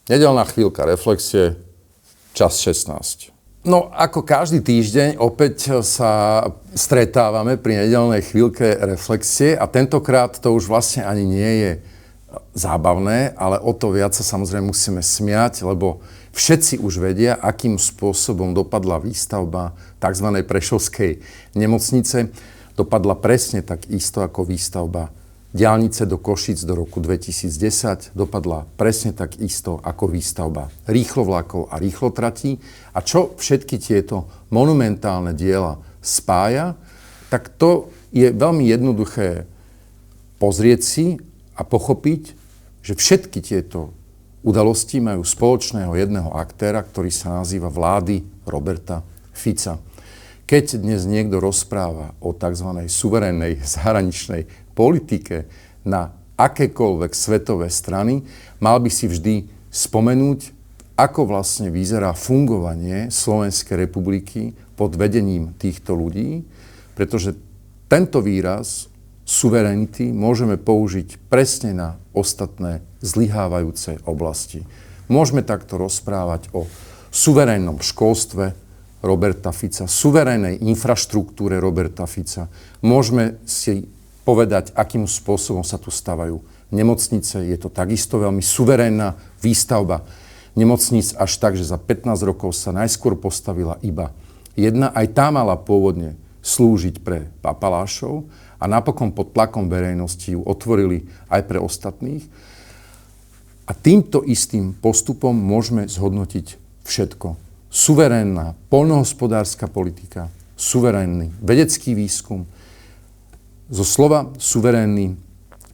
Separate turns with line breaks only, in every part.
Nedeľná chvíľka reflexie, čas 16. No, ako každý týždeň, opäť sa stretávame pri nedeľnej chvíľke reflexie a tentokrát to už vlastne ani nie je zábavné, ale o to viac sa samozrejme musíme smiať, lebo všetci už vedia, akým spôsobom dopadla výstavba tzv. Prešovskej nemocnice. Dopadla presne tak isto ako výstavba diaľnice do Košíc do roku 2010, dopadla presne tak isto ako výstavba rýchlovlakov a rýchlotratí. A čo všetky tieto monumentálne diela spája, tak to je veľmi jednoduché pozrieť si a pochopiť, že všetky tieto udalosti majú spoločného jedného aktéra, ktorý sa nazýva vlády Roberta Fica. Keď dnes niekto rozpráva o tzv. Suverénnej zahraničnej politike na akékoľvek svetové strany, mal by si vždy spomenúť, ako vlastne vyzerá fungovanie Slovenskej republiky pod vedením týchto ľudí, pretože tento výraz suverenity môžeme použiť presne na ostatné zlyhávajúce oblasti. Môžeme takto rozprávať o suverénnom školstve Roberta Fica, suverénnej infraštruktúre Roberta Fica. Môžeme si povedať, akým spôsobom sa tu stavajú nemocnice. Je to takisto veľmi suverénna výstavba nemocnic, až tak, že za 15 rokov sa najskôr postavila iba jedna. Aj tá mala pôvodne slúžiť pre papalášov a napokon pod tlakom verejnosti ju otvorili aj pre ostatných. A týmto istým postupom môžeme zhodnotiť všetko. Suverénna poľnohospodárska politika, suverénny vedecký výskum. Zo slova suverénny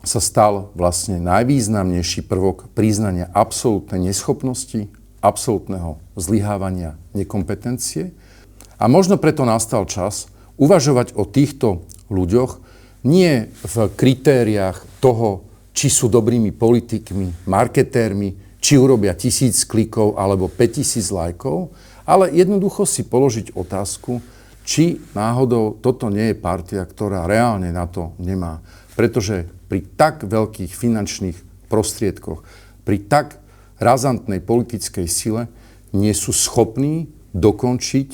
sa stal vlastne najvýznamnejší prvok priznania absolútnej neschopnosti, absolútneho zlyhávania, nekompetencie. A možno preto nastal čas uvažovať o týchto ľuďoch nie v kritériách toho, či sú dobrými politikmi, marketérmi, či urobia 1000 klikov alebo 5000 lajkov, ale jednoducho si položiť otázku, či náhodou toto nie je partia, ktorá reálne na to nemá. Pretože pri tak veľkých finančných prostriedkoch, pri tak razantnej politickej sile nie sú schopní dokončiť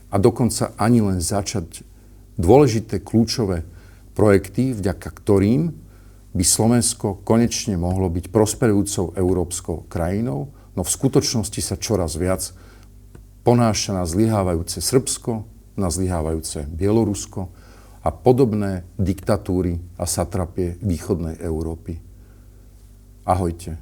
a dokonca ani len začať dôležité kľúčové projekty, vďaka ktorým by Slovensko konečne mohlo byť prosperujúcou európskou krajinou, no v skutočnosti sa čoraz viac ponáša na zlyhávajúce Srbsko, na zlyhávajúce Bielorusko a podobné diktatúry a satrapie východnej Európy. Ahojte.